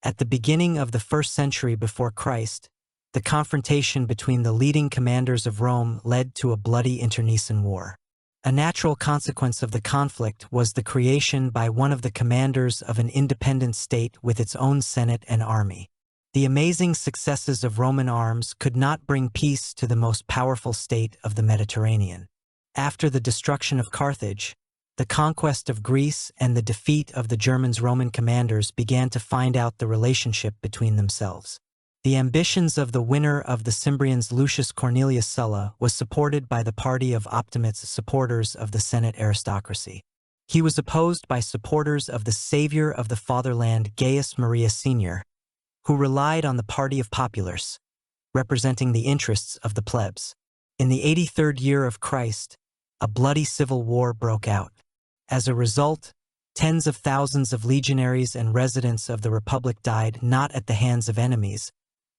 At the beginning of the 1st century before Christ, the confrontation between the leading commanders of Rome led to a bloody internecine war. A natural consequence of the conflict was the creation by one of the commanders of an independent state with its own senate and army. The amazing successes of Roman arms could not bring peace to the most powerful state of the Mediterranean. After the destruction of Carthage, the conquest of Greece and the defeat of the Germans, Roman commanders began to find out the relationship between themselves. The ambitions of the winner of the Cimbrians, Lucius Cornelius Sulla, was supported by the party of Optimates, supporters of the Senate aristocracy. He was opposed by supporters of the savior of the fatherland, Gaius Maria Senior, who relied on the party of Populars, representing the interests of the plebs. In the 83rd year of Christ, a bloody civil war broke out. As a result, tens of thousands of legionaries and residents of the Republic died not at the hands of enemies,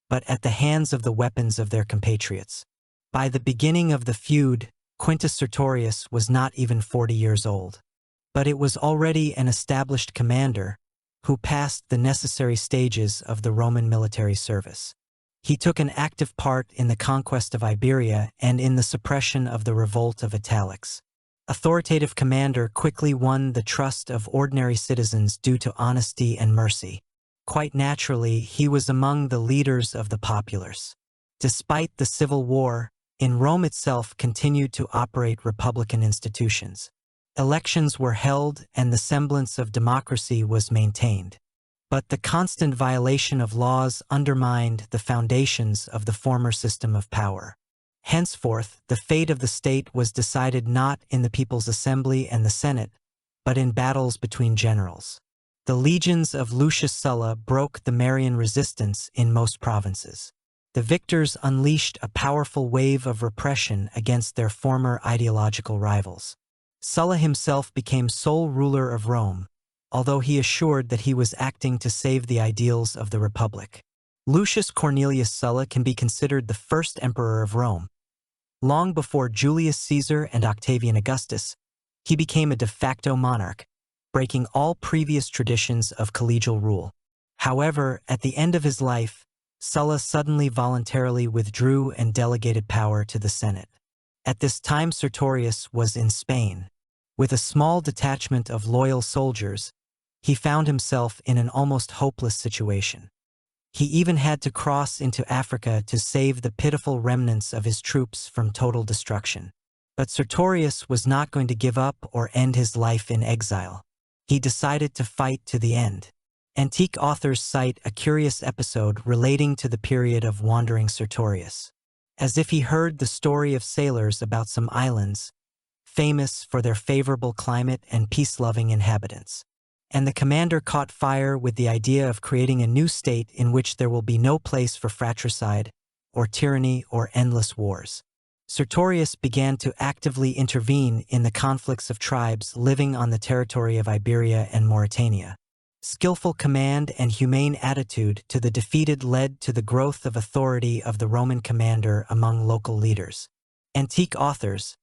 but at the hands of the weapons of their compatriots. By the beginning of the feud, Quintus Sertorius was not even 40 years old. But it was already an established commander who passed the necessary stages of the Roman military service. He took an active part in the conquest of Iberia and in the suppression of the revolt of Italics. Authoritative commander quickly won the trust of ordinary citizens due to honesty and mercy. Quite naturally, he was among the leaders of the Populars. Despite the civil war, in Rome itself continued to operate republican institutions. Elections were held and the semblance of democracy was maintained. But the constant violation of laws undermined the foundations of the former system of power. Henceforth, the fate of the state was decided not in the People's Assembly and the Senate, but in battles between generals. The legions of Lucius Sulla broke the Marian resistance in most provinces. The victors unleashed a powerful wave of repression against their former ideological rivals. Sulla himself became sole ruler of Rome, although he assured that he was acting to save the ideals of the Republic. Lucius Cornelius Sulla can be considered the first emperor of Rome. Long before Julius Caesar and Octavian Augustus, he became a de facto monarch, breaking all previous traditions of collegial rule. However, at the end of his life, Sulla suddenly voluntarily withdrew and delegated power to the Senate. At this time, Sertorius was in Spain. With a small detachment of loyal soldiers, he found himself in an almost hopeless situation. He even had to cross into Africa to save the pitiful remnants of his troops from total destruction. But Sertorius was not going to give up or end his life in exile. He decided to fight to the end. Antique authors cite a curious episode relating to the period of wandering Sertorius, as if he heard the story of sailors about some islands, famous for their favorable climate and peace-loving inhabitants. And the commander caught fire with the idea of creating a new state in which there will be no place for fratricide, or tyranny, or endless wars. Sertorius began to actively intervene in the conflicts of tribes living on the territory of Iberia and Mauritania. Skillful command and humane attitude to the defeated led to the growth of authority of the Roman commander among local leaders. Antique authors,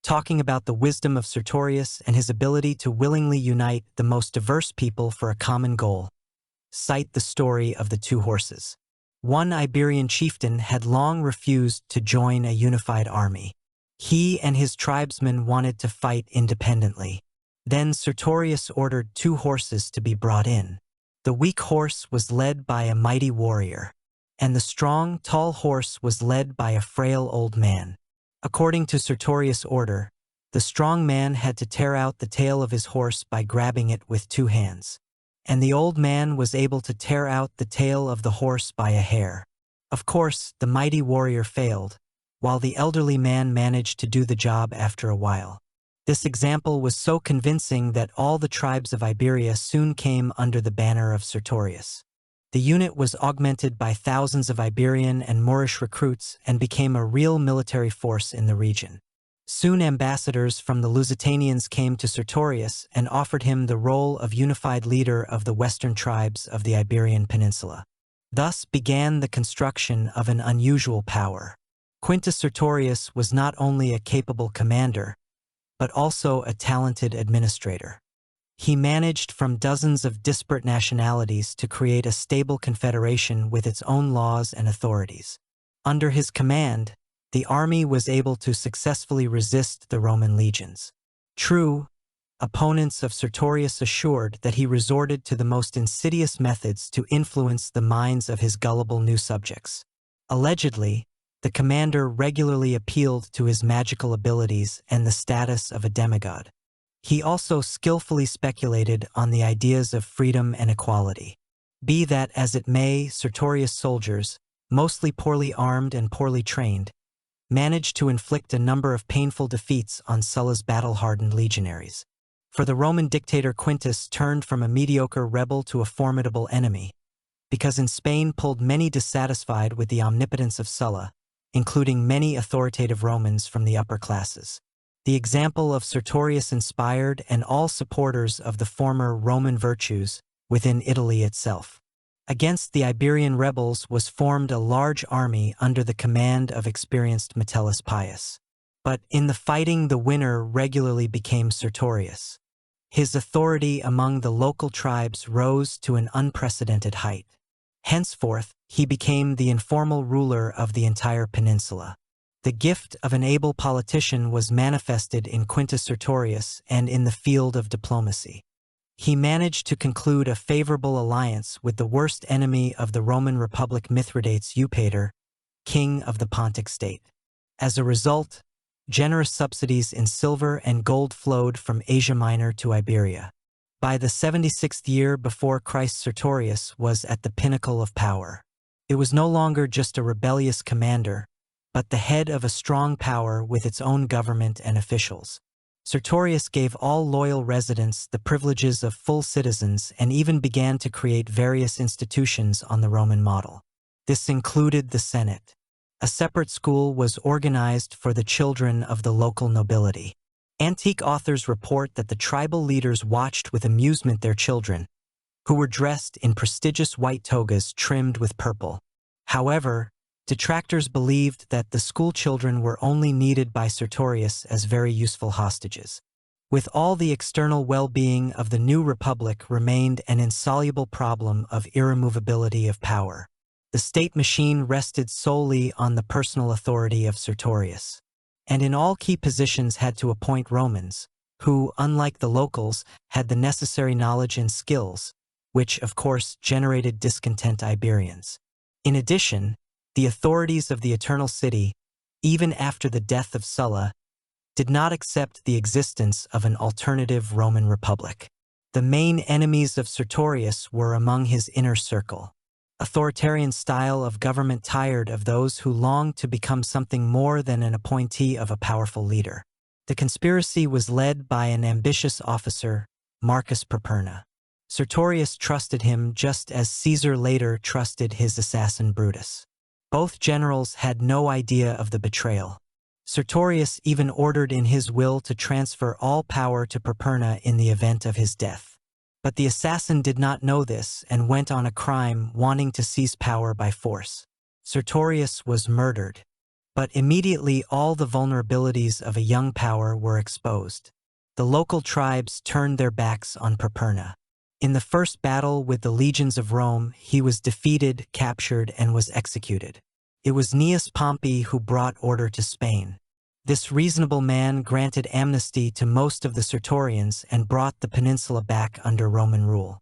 talking about the wisdom of Sertorius and his ability to willingly unite the most diverse people for a common goal, cite the story of the two horses. One Iberian chieftain had long refused to join a unified army. He and his tribesmen wanted to fight independently. Then Sertorius ordered 2 horses to be brought in. The weak horse was led by a mighty warrior, and the strong, tall horse was led by a frail old man. According to Sertorius' order, the strong man had to tear out the tail of his horse by grabbing it with 2 hands, and the old man was able to tear out the tail of the horse by a hair. Of course, the mighty warrior failed, while the elderly man managed to do the job after a while. This example was so convincing that all the tribes of Iberia soon came under the banner of Sertorius. The unit was augmented by thousands of Iberian and Moorish recruits and became a real military force in the region. Soon ambassadors from the Lusitanians came to Sertorius and offered him the role of unified leader of the western tribes of the Iberian Peninsula. Thus began the construction of an unusual power. Quintus Sertorius was not only a capable commander, but also a talented administrator. He managed from dozens of disparate nationalities to create a stable confederation with its own laws and authorities. Under his command, the army was able to successfully resist the Roman legions. True, opponents of Sertorius assured that he resorted to the most insidious methods to influence the minds of his gullible new subjects. Allegedly, the commander regularly appealed to his magical abilities and the status of a demigod. He also skillfully speculated on the ideas of freedom and equality. Be that as it may, Sertorius' soldiers, mostly poorly armed and poorly trained, managed to inflict a number of painful defeats on Sulla's battle-hardened legionaries. For the Roman dictator Quintus turned from a mediocre rebel to a formidable enemy, because in Spain pulled many dissatisfied with the omnipotence of Sulla, including many authoritative Romans from the upper classes. The example of Sertorius inspired and all supporters of the former Roman virtues within Italy itself. Against the Iberian rebels was formed a large army under the command of experienced Metellus Pius. But in the fighting, the winner regularly became Sertorius. His authority among the local tribes rose to an unprecedented height. Henceforth, he became the informal ruler of the entire peninsula. The gift of an able politician was manifested in Quintus Sertorius and in the field of diplomacy. He managed to conclude a favorable alliance with the worst enemy of the Roman Republic, Mithridates Eupator, king of the Pontic state. As a result, generous subsidies in silver and gold flowed from Asia Minor to Iberia. By the 76th year before Christ, Sertorius was at the pinnacle of power. It was no longer just a rebellious commander, but the head of a strong power with its own government and officials. Sertorius gave all loyal residents the privileges of full citizens and even began to create various institutions on the Roman model. This included the Senate. A separate school was organized for the children of the local nobility. Antique authors report that the tribal leaders watched with amusement their children, who were dressed in prestigious white togas trimmed with purple. However, detractors believed that the school children were only needed by Sertorius as very useful hostages. With all, the external well-being of the new republic remained an insoluble problem of irremovability of power. The state machine rested solely on the personal authority of Sertorius, and in all key positions had to appoint Romans, who, unlike the locals, had the necessary knowledge and skills, which, of course, generated discontent Iberians. In addition, the authorities of the Eternal City, even after the death of Sulla, did not accept the existence of an alternative Roman Republic. The main enemies of Sertorius were among his inner circle. Authoritarian style of government tired of those who longed to become something more than an appointee of a powerful leader. The conspiracy was led by an ambitious officer, Marcus Perperna. Sertorius trusted him just as Caesar later trusted his assassin Brutus. Both generals had no idea of the betrayal. Sertorius even ordered in his will to transfer all power to Perperna in the event of his death. But the assassin did not know this and went on a crime wanting to seize power by force. Sertorius was murdered, but immediately all the vulnerabilities of a young power were exposed. The local tribes turned their backs on Perperna. In the first battle with the legions of Rome, he was defeated, captured, and was executed. It was Gnaeus Pompey who brought order to Spain. This reasonable man granted amnesty to most of the Sertorians and brought the peninsula back under Roman rule.